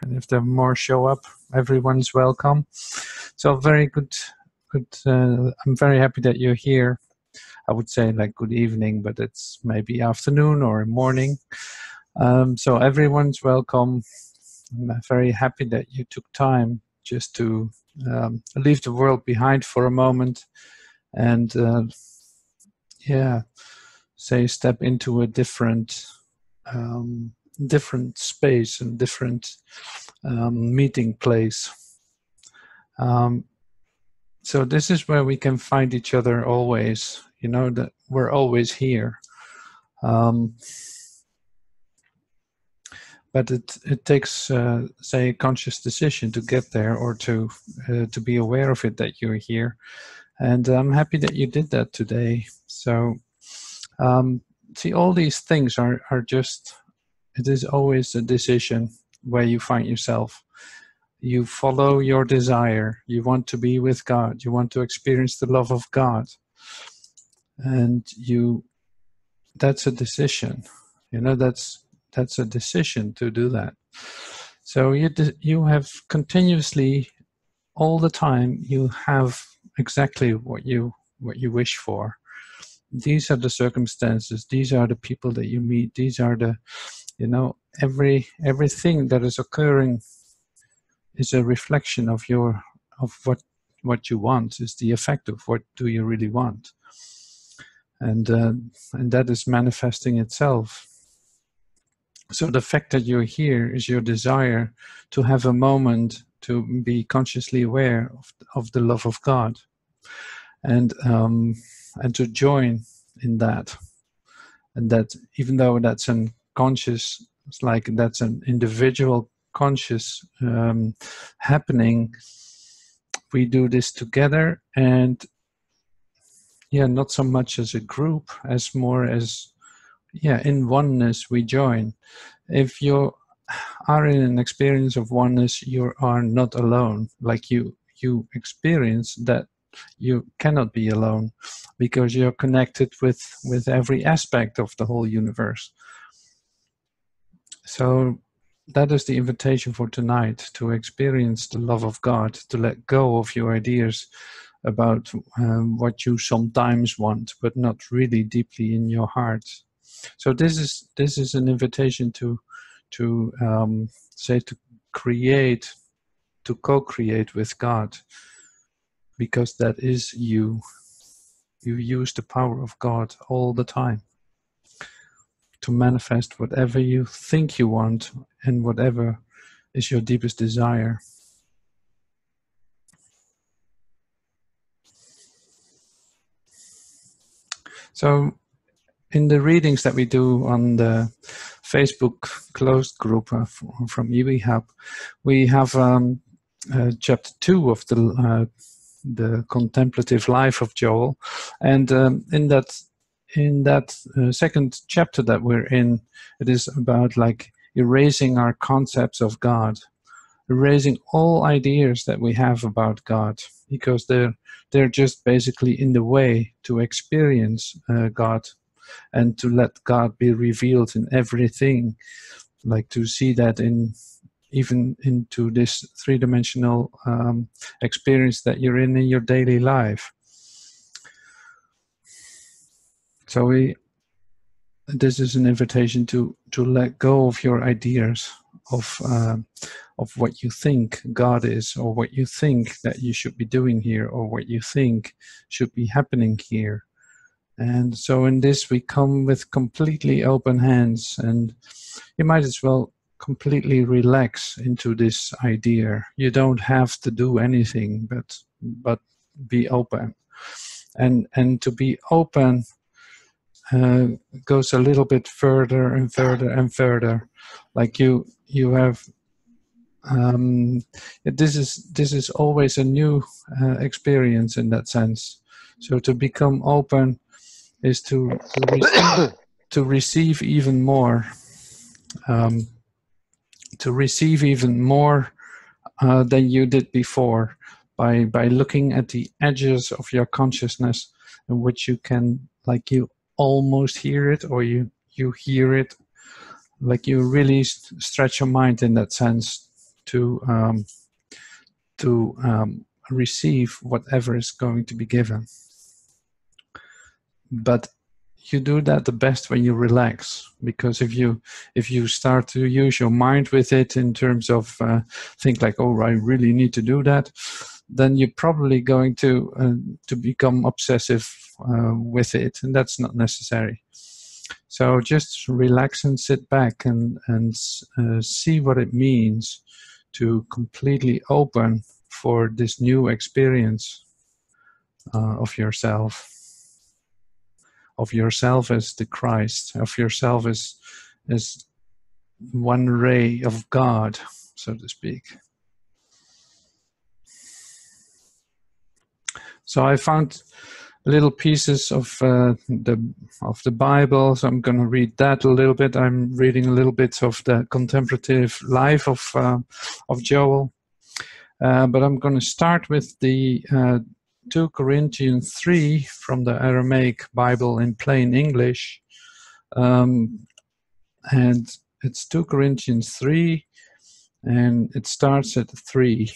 And if there are more show up, everyone's welcome. So very good. I'm very happy that you're here. I would say like good evening, but it's maybe afternoon or morning. So everyone's welcome. I'm very happy that you took time just to leave the world behind for a moment and say step into a different space and different meeting place. So this is where we can find each other always, you know, that we're always here. But it takes, say, a conscious decision to get there, or to be aware of it, that you're here. And I'm happy that you did that today. So, see, all these things are just, it is always a decision where you find yourself. You follow your desire. You want to be with God. You want to experience the love of God. And that's a decision. You know, that's a decision to do that. So you have continuously, all the time, you have exactly what you wish for. These are the circumstances. These are the people that you meet. These are the, you know, everything that is occurring is a reflection of what you want. Is the effect of what do you really want, and that is manifesting itself. So the fact that you're here is your desire to have a moment to be consciously aware of the love of God, and to join in that. And that, even though that's unconscious, it's like that's an individual conscious happening, we do this together, and not so much as a group, as more as in oneness we join. If you are in an experience of oneness, you are not alone. Like you experience that you cannot be alone, because you're connected with every aspect of the whole universe. So that is the invitation for tonight, to experience the love of God, to let go of your ideas about what you sometimes want, but not really deeply in your heart. So this is an invitation to co-create with God, because that is you. You use the power of God all the time to manifest whatever you think you want and whatever is your deepest desire. So in the readings that we do on the Facebook closed group from EWHub, we have chapter 2 of the Contemplative Life of Joel, and in that second chapter that we're in, it is about like erasing our concepts of God, erasing all ideas that we have about God, because they're just basically in the way to experience God, and to let God be revealed in everything, like to see that even into this three-dimensional experience that you're in your daily life. So this is an invitation to let go of your ideas of what you think God is, or what you think that you should be doing here, or what you think should be happening here. And so in this we come with completely open hands, and you might as well completely relax into this idea. You don't have to do anything, but be open. And to be open goes a little bit further and further and further. Like you have this is always a new experience in that sense. So to become open is to receive even more, than you did before, by looking at the edges of your consciousness, in which you can, like, you almost hear it, or you hear it, like you really stretch your mind in that sense, to receive whatever is going to be given. But you do that the best when you relax, because if you start to use your mind with it in terms of think like, oh, I really need to do that, then you're probably going to become obsessive with it, and that's not necessary. So just relax and sit back and see what it means to completely open for this new experience of yourself as the Christ, of yourself as one ray of God, so to speak. So I found little pieces of the Bible, so I'm going to read that a little bit. I'm reading a little bit of the Contemplative Life of Joel, but I'm going to start with the 2 Corinthians 3 from the Aramaic Bible in plain English, and it's 2 Corinthians 3, and it starts at 3.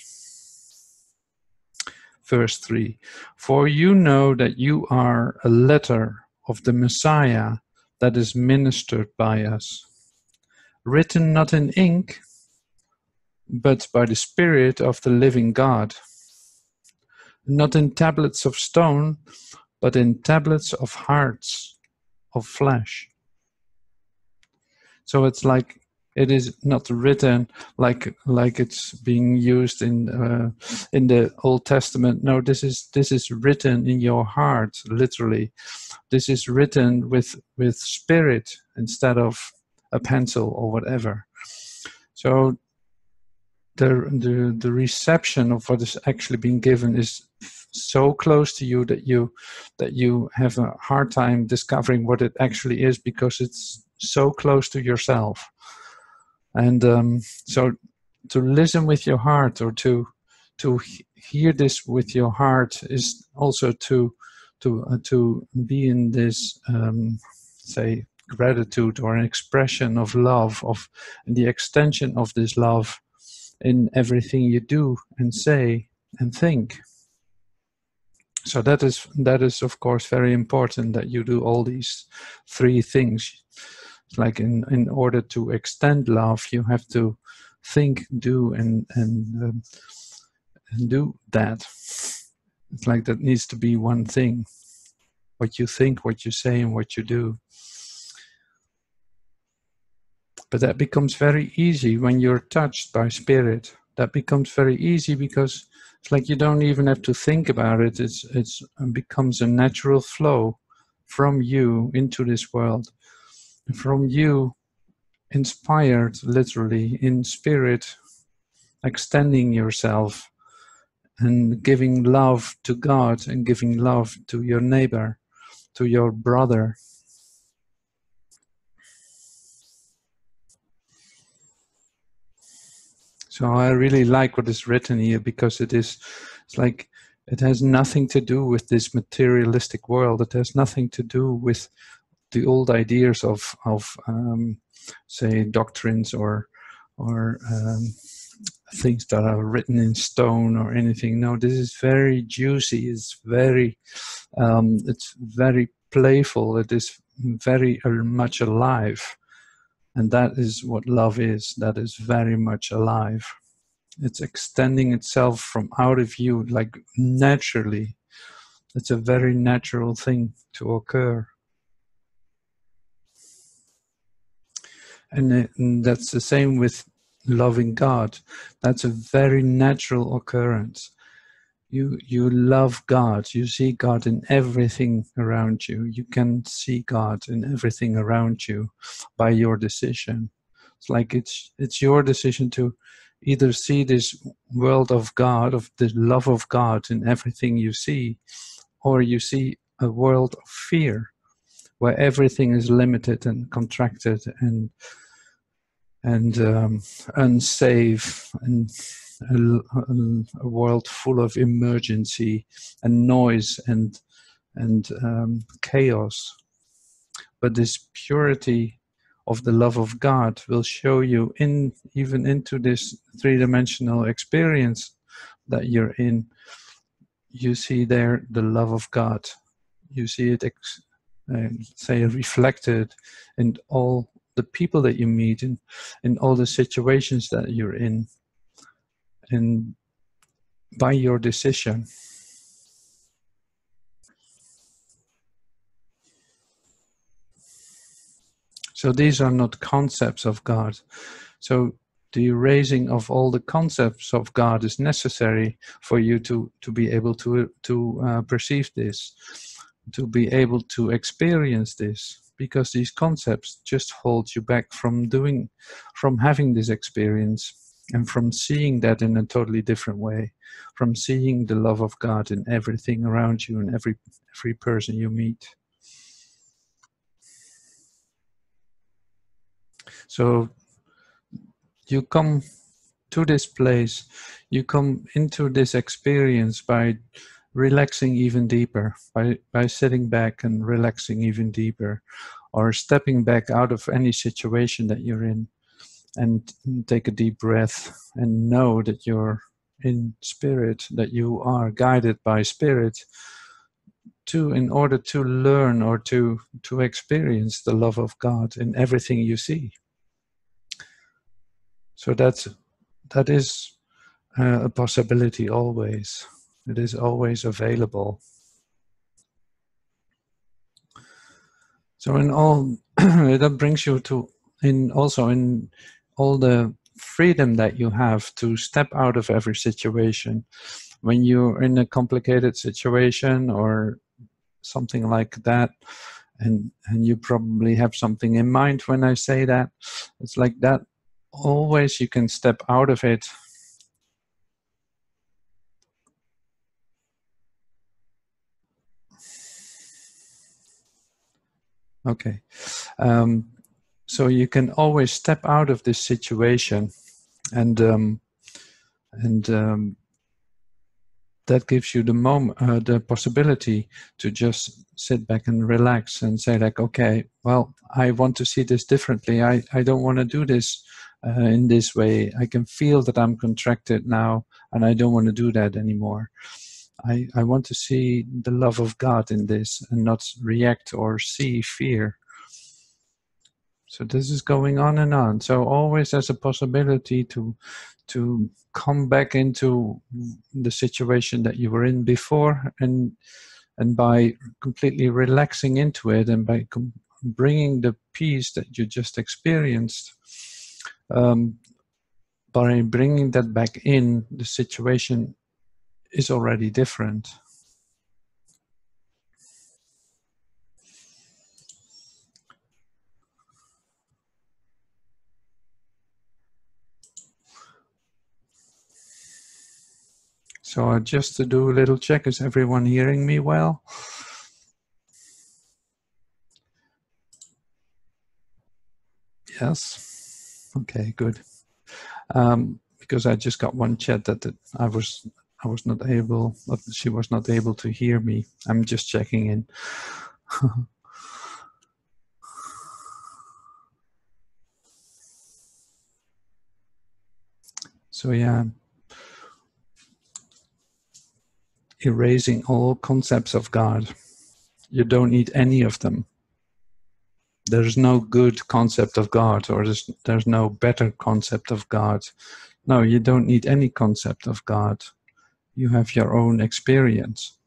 Verse 3, for you know that you are a letter of the Messiah that is ministered by us, written not in ink, but by the Spirit of the living God, not in tablets of stone, but in tablets of hearts of flesh. So it's like, it is not written like it's being used in the Old Testament. No, this is written in your heart, literally. This is written with spirit instead of a pencil or whatever. So the reception of what is actually being given is so close to you that you have a hard time discovering what it actually is, because it's so close to yourself. And so to listen with your heart, or to hear this with your heart, is also to be in this say gratitude, or an expression of love, of the extension of this love in everything you do and say and think. So that is of course very important, that you do all these 3 things. Like in order to extend love, you have to think, do, and do that. It's like that needs to be one thing: what you think, what you say, and what you do. But that becomes very easy when you're touched by Spirit. That becomes very easy because it's like you don't even have to think about it. It becomes a natural flow from you into this world. From you, inspired literally in spirit, extending yourself and giving love to God and giving love to your neighbor, to your brother. So I really like what is written here, because it's like it has nothing to do with this materialistic world. It has nothing to do with the old ideas of say doctrines or things that are written in stone or anything. No, this is very juicy. It's very playful. It is very much alive, and that is what love is. That is very much alive. It's extending itself from out of you, like naturally. It's a very natural thing to occur. And that's the same with loving God. That's a very natural occurrence. You love God. You see God in everything around you. You can see God in everything around you by your decision. It's like it's your decision to either see this world of God, of the love of God in everything you see, or you see a world of fear, where everything is limited and contracted and unsafe, and a world full of emergency and noise and chaos. But this purity of the love of God will show you even into this three-dimensional experience that you're in. You see there the love of God. You see it, say, reflected in all the people that you meet, in all the situations that you're in, and by your decision. So these are not concepts of God. So the erasing of all the concepts of God is necessary for you to be able to perceive this, to be able to experience this, because these concepts just hold you back from having this experience and from seeing that in a totally different way, from seeing the love of God in everything around you and every person you meet. So you come to this place, you come into this experience by relaxing even deeper, by sitting back and relaxing even deeper, or stepping back out of any situation that you're in and take a deep breath and know that you're in spirit, that you are guided by spirit in order to learn or to experience the love of God in everything you see. So that is a possibility always. It is always available. So in all, that brings you to also in all the freedom that you have to step out of every situation. When you're in a complicated situation or something like that, and you probably have something in mind when I say that, it's like that. Always you can step out of it. Okay. So you can always step out of this situation, and that gives you the possibility to just sit back and relax and say, like, okay, well, I want to see this differently. I don't want to do this in this way. I can feel that I'm contracted now, and I don't want to do that anymore. I want to see the love of God in this and not react or see fear. So this is going on and on. So always there's a possibility to come back into the situation that you were in before, and by completely relaxing into it, and by bringing the peace that you just experienced, by bringing that back in, the situation is already different. So just to do a little check, is everyone hearing me well? Yes. Okay, good. Because I just got one chat that I was not able, she was not able to hear me. I'm just checking in. So yeah, erasing all concepts of God. You don't need any of them. There's no good concept of God, or there's no better concept of God. No, you don't need any concept of God. You have your own experience.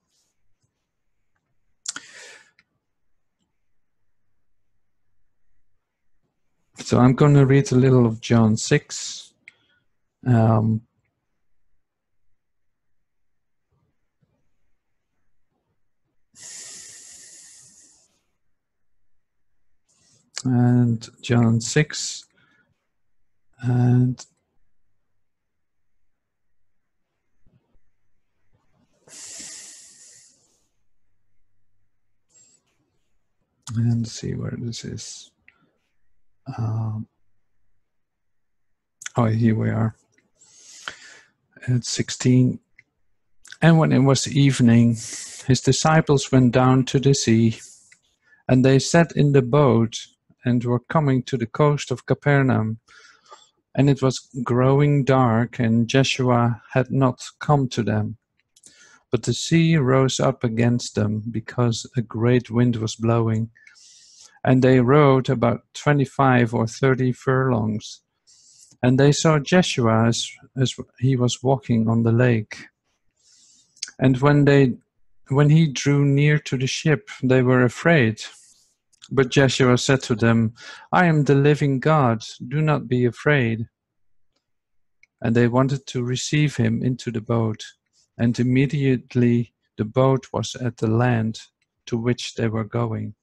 So I'm going to read a little of John 6. And John 6, and see where this is. Oh, here we are. At 16. And when it was evening, his disciples went down to the sea, and they sat in the boat, and were coming to the coast of Capernaum. And it was growing dark, and Jeshua had not come to them. But the sea rose up against them, because a great wind was blowing. And they rowed about 25 or 30 furlongs. And they saw Jeshua as he was walking on the lake. And when he drew near to the ship, they were afraid. But Jeshua said to them, I am the living God, do not be afraid. And they wanted to receive him into the boat, and immediately the boat was at the land to which they were going.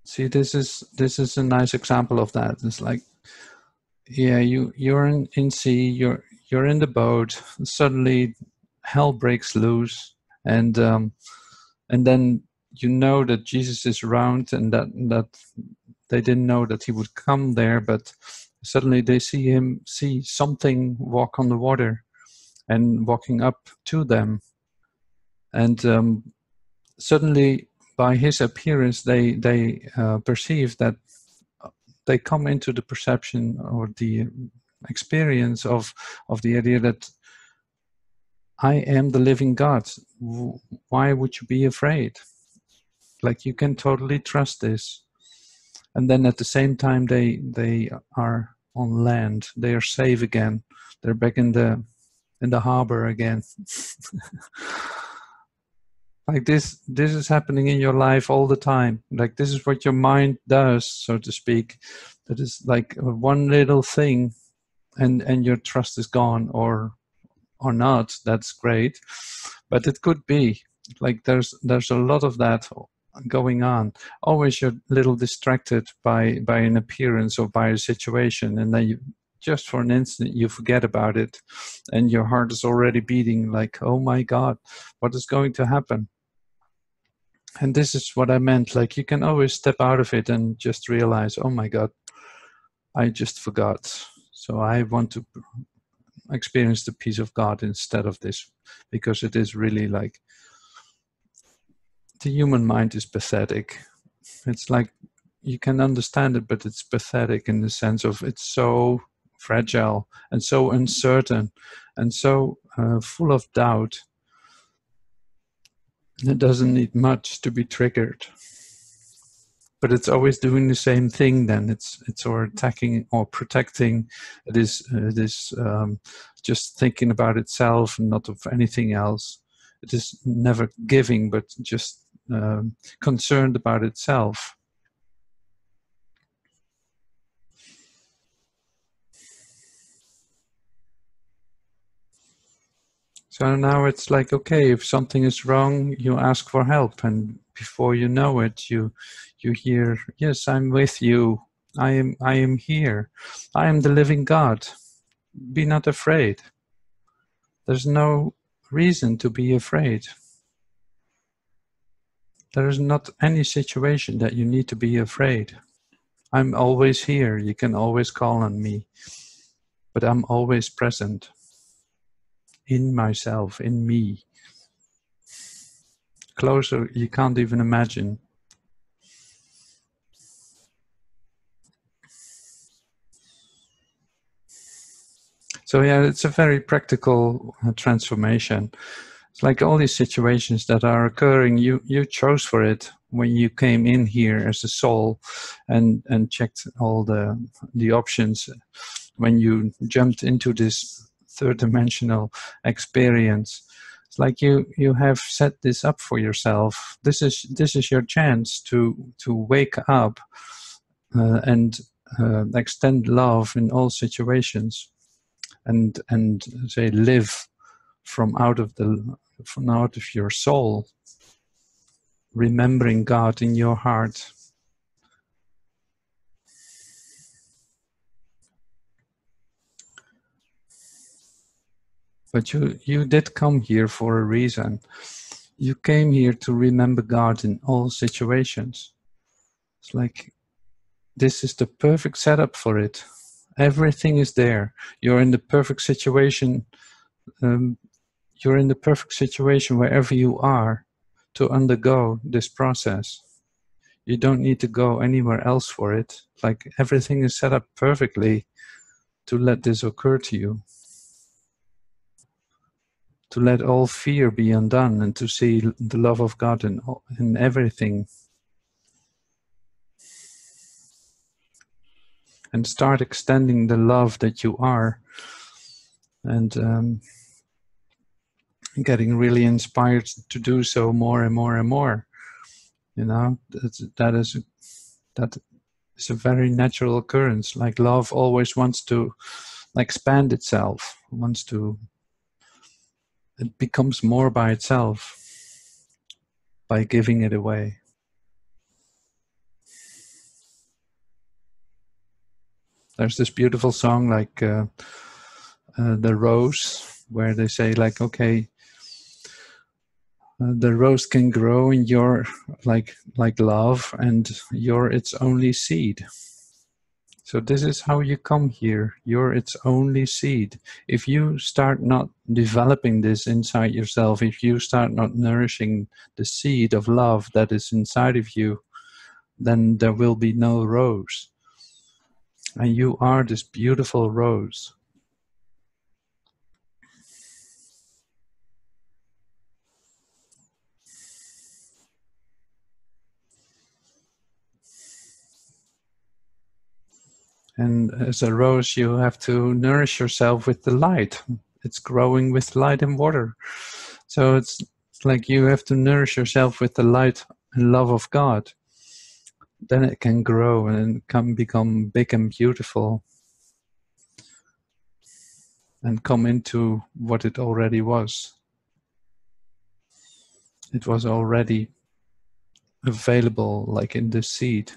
See, this is a nice example of that. It's like, yeah, you're in sea, you're in the boat. Suddenly, hell breaks loose, and then you know that Jesus is around, and that they didn't know that he would come there, but suddenly they see something walk on the water, and walking up to them, and suddenly by his appearance they perceive that they come into the perception or the experience of the idea that I am the living God. Why would you be afraid? Like, you can totally trust this. And then at the same time they are on land. They are safe again. They're back in the harbor again. Like this is happening in your life all the time. Like, this is what your mind does, so to speak. That is like one little thing, and your trust is gone, or not. That's great, but it could be like there's a lot of that going on. Always you're a little distracted by an appearance or by a situation, and then you just for an instant you forget about it, and your heart is already beating like, oh my God, what is going to happen? And this is what I meant. Like, you can always step out of it and just realize, oh my God, I just forgot. So I want to experience the peace of God instead of this, because it is really like, the human mind is pathetic. It's like, you can understand it, but it's pathetic in the sense of it's so fragile and so uncertain and so full of doubt. It doesn't need much to be triggered, but it's always doing the same thing. Then it's or attacking or protecting. It is just thinking about itself and not of anything else. It is never giving, but just concerned about itself. So now it's like, okay, if something is wrong, you ask for help, and before you know it, you hear, yes, I'm with you. I am here. I am the living God. Be not afraid. There's no reason to be afraid. There is not any situation that you need to be afraid. I'm always here. You can always call on me, but I'm always present in myself, in me. Closer, you can't even imagine. So yeah, it's a very practical transformation. It's like all these situations that are occurring, you chose for it when you came in here as a soul, and checked all the options. When you jumped into this third dimensional experience, it's like you have set this up for yourself. This is your chance to wake up and extend love in all situations, and say, live from out of your soul, remembering God in your heart. But you did come here for a reason. You came here to remember God in all situations. It's like, this is the perfect setup for it. Everything is there. You're in the perfect situation. you're in the perfect situation wherever you are to undergo this process. You don't need to go anywhere else for it. Like everything is set up perfectly to let this occur to you. To let all fear be undone and to see the love of God in everything. And start extending the love that you are. And getting really inspired to do so more and more and more. You know, that is a very natural occurrence. Like love always wants to expand itself, it becomes more by itself by giving it away. There's this beautiful song like The Rose, where they say like, okay, the rose can grow in your like love, and you're its only seed. So this is how you come here. You're its only seed. If you start not developing this inside yourself, if you start not nourishing the seed of love that is inside of you, then there will be no rose. And you are this beautiful rose. And as a rose, you have to nourish yourself with the light. It's growing with light and water. So it's like you have to nourish yourself with the light and love of God. Then it can grow and can become big and beautiful and come into what it already was. It was already available, like in the seed.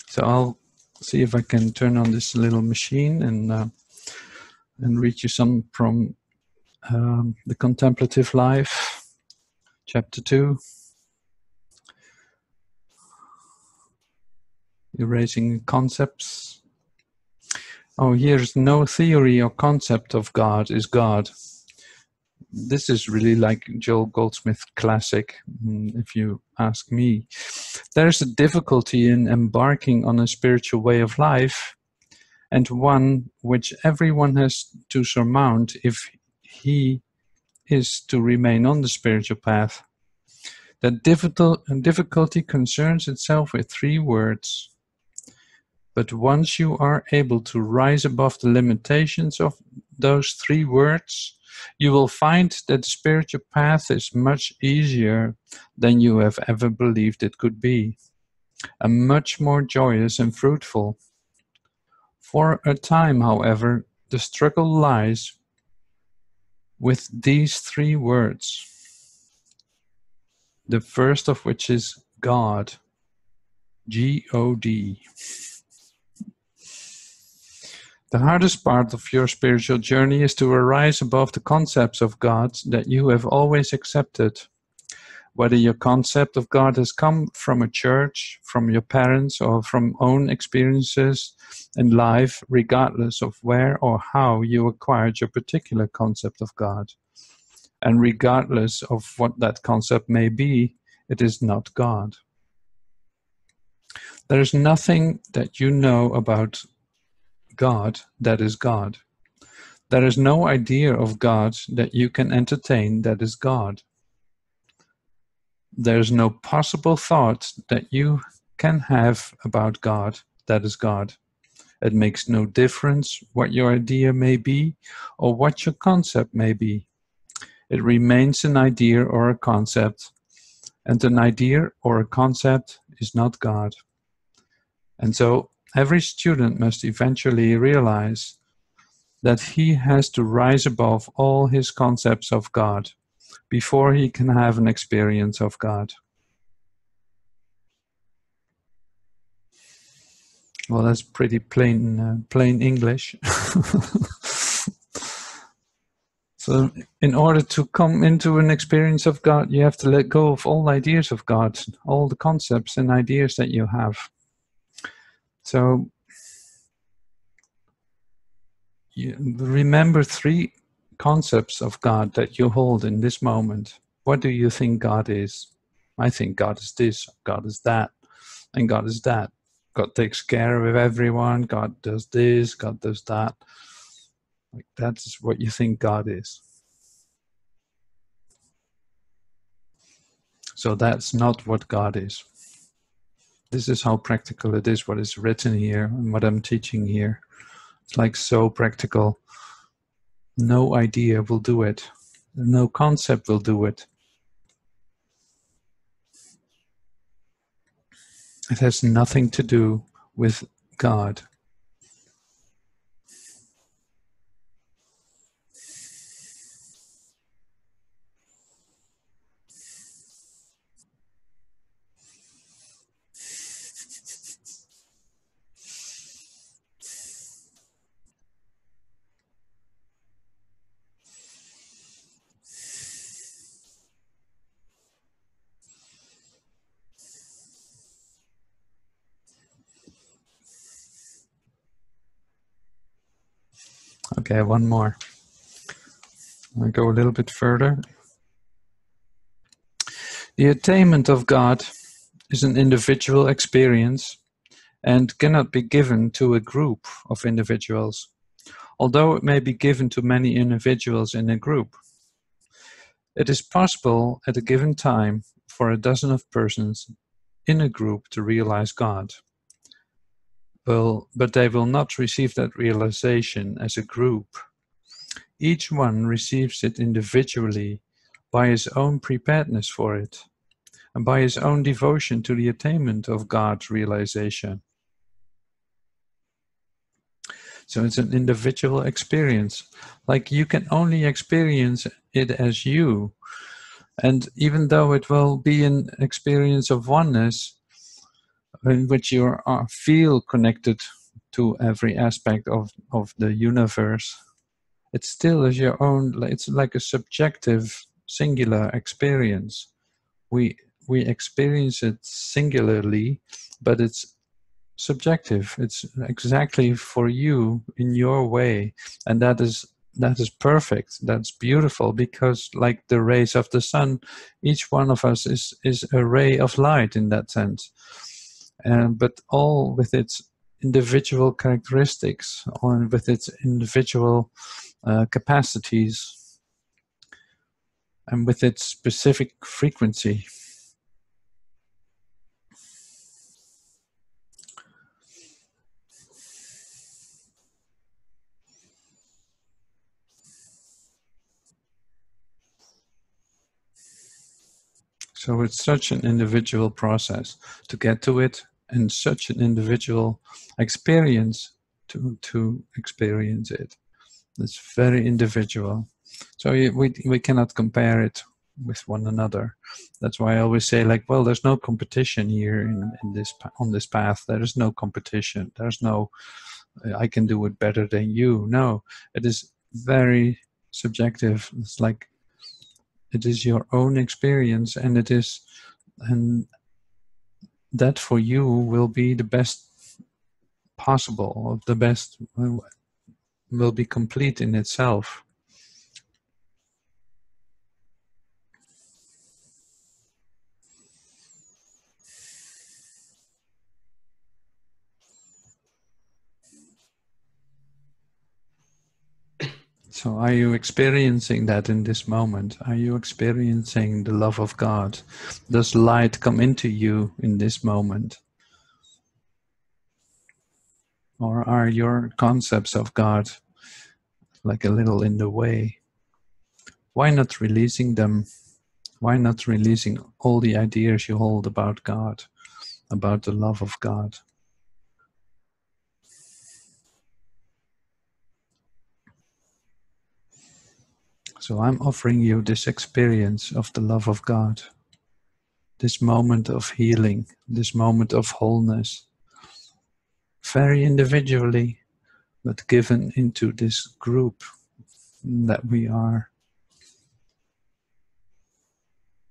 So I'll see if I can turn on this little machine and read you some from the Contemplative Life, Chapter 2. Erasing concepts. Oh, here's no theory or concept of God is God. This is really like Joel Goldsmith classic, if you ask me. There's a difficulty in embarking on a spiritual way of life, and one which everyone has to surmount if he is to remain on the spiritual path. That difficulty concerns itself with 3 words. But once you are able to rise above the limitations of those 3 words, you will find that the spiritual path is much easier than you have ever believed it could be, and much more joyous and fruitful. For a time, however, the struggle lies with these 3 words, the first of which is God, G-O-D. The hardest part of your spiritual journey is to arise above the concepts of God that you have always accepted. Whether your concept of God has come from a church, from your parents, or from own experiences in life, regardless of where or how you acquired your particular concept of God, and regardless of what that concept may be, it is not God. There is nothing that you know about God that is God. There is no idea of God that you can entertain that is God. There is no possible thought that you can have about God that is God. It makes no difference what your idea may be or what your concept may be. It remains an idea or a concept, and an idea or a concept is not God. And so every student must eventually realize that he has to rise above all his concepts of God before he can have an experience of God. Well, that's pretty plain English. So in order to come into an experience of God, you have to let go of all ideas of God, all the concepts and ideas that you have. So you remember 3 concepts of God that you hold in this moment. What do you think God is? I think God is this, God is that, and God is that. God takes care of everyone, God does this, God does that. Like that's what you think God is. So that's not what God is. This is how practical it is, what is written here and what I'm teaching here. It's like so practical. No idea will do it. No concept will do it. It has nothing to do with God. Okay, one more. I'll go a little bit further. The attainment of God is an individual experience and cannot be given to a group of individuals, although it may be given to many individuals in a group. It is possible at a given time for a dozen of persons in a group to realize God. But they will not receive that realization as a group. Each one receives it individually by his own preparedness for it, and by his own devotion to the attainment of God's realization. So it's an individual experience. Like you can only experience it as you. And even though it will be an experience of oneness, in which you feel connected to every aspect of the universe, it still is your own. It's like a subjective, singular experience. We experience it singularly, but it's subjective. It's exactly for you in your way, and that is perfect. That's beautiful, because like the rays of the sun, each one of us is a ray of light in that sense, but all with its individual characteristics, or with its individual capacities, and with its specific frequency. So it's such an individual process to get to it, and such an individual experience to experience it. It's very individual. So we cannot compare it with one another. That's why I always say, like, well, there's no competition here in this on this path. There is no competition. There's no I can do it better than you. No, it is very subjective. It's like it is your own experience, and that for you will be the best possible, the best will be complete in itself. So are you experiencing that in this moment? Are you experiencing the love of God? Does light come into you in this moment? Or are your concepts of God like a little in the way? Why not releasing them? Why not releasing all the ideas you hold about God, about the love of God? So I'm offering you this experience of the love of God, this moment of healing, this moment of wholeness, very individually, but given into this group that we are.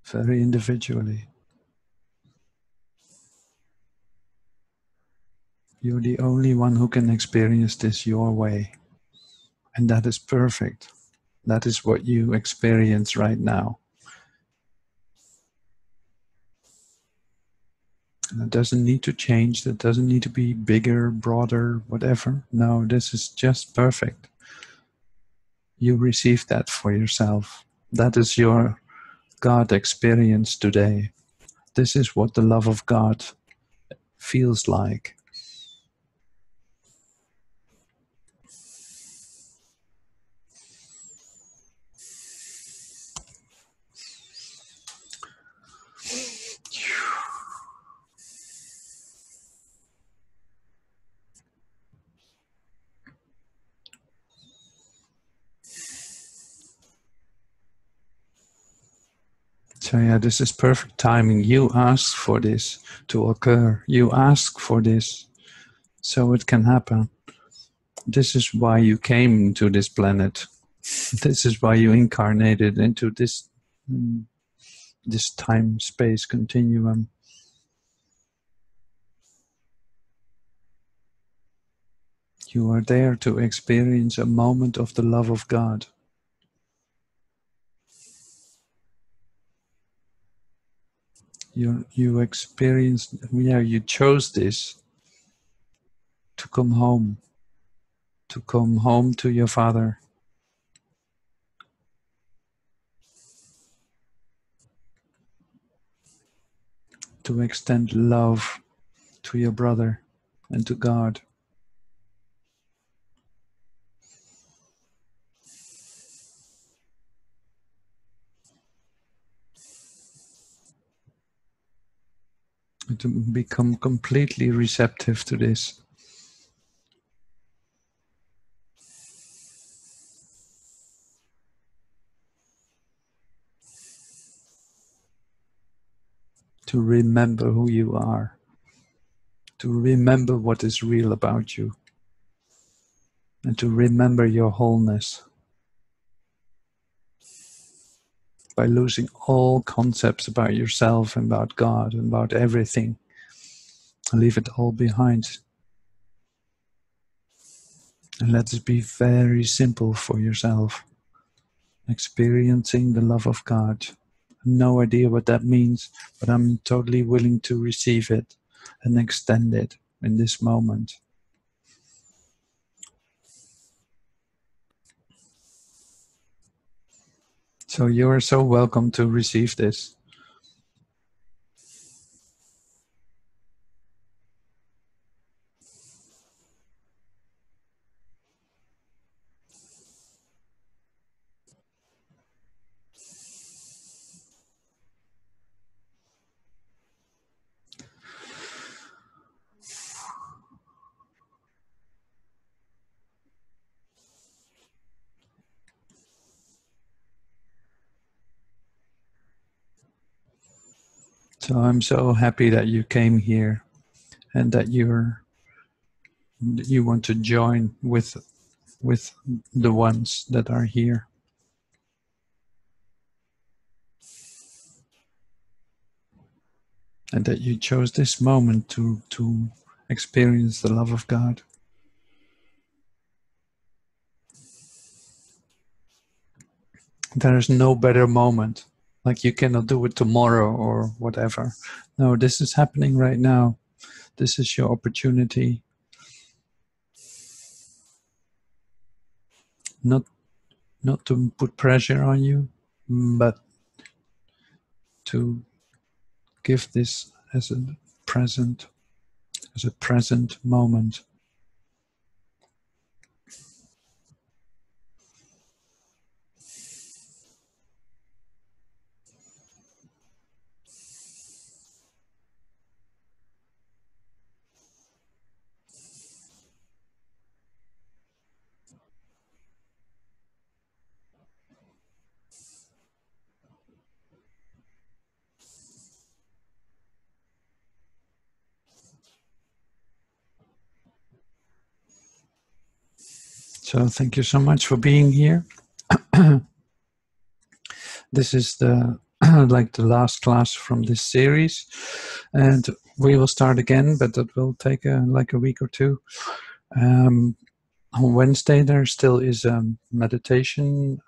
very individually. You're the only one who can experience this your way. And that is perfect. That is what you experience right now. And it doesn't need to change. It doesn't need to be bigger, broader, whatever. No, this is just perfect. You receive that for yourself. That is your God experience today. This is what the love of God feels like. So yeah, this is perfect timing. You ask for this to occur. You ask for this so it can happen. This is why you came to this planet. This is why you incarnated into this time-space continuum. You are there to experience a moment of the love of God. You experienced, you chose this to come home to your Father. To extend love to your brother and to God. And to become completely receptive to this. To remember who you are. To remember what is real about you. And to remember your wholeness. By losing all concepts about yourself and about God and about everything. Leave it all behind. And let it be very simple for yourself. Experiencing the love of God. No idea what that means, but I'm totally willing to receive it and extend it in this moment. So you are so welcome to receive this. So I'm so happy that you came here and that you want to join with the ones that are here. And that you chose this moment to experience the love of God. There is no better moment. Like you cannot do it tomorrow or whatever. No, this is happening right now. This is your opportunity. Not to put pressure on you, but to give this as a present moment. So thank you so much for being here. This is the like the last class from this series, and we will start again, but that will take like a week or two. On Wednesday there still is a meditation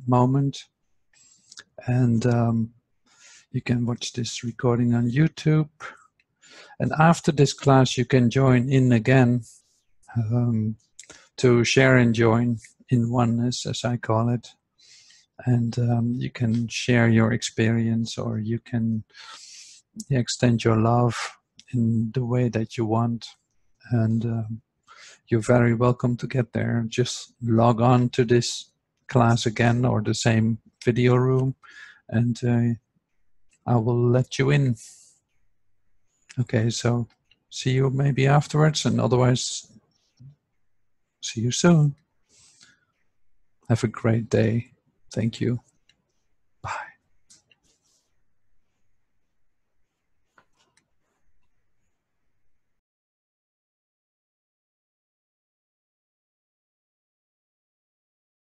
moment, and you can watch this recording on YouTube. And after this class you can join in again to share and join in oneness, as I call it. And you can share your experience, or you can extend your love in the way that you want. And you're very welcome to get there. Just log on to this class again, or the same video room, and I will let you in. Okay, so see you maybe afterwards, and otherwise see you soon. Have a great day. Thank you.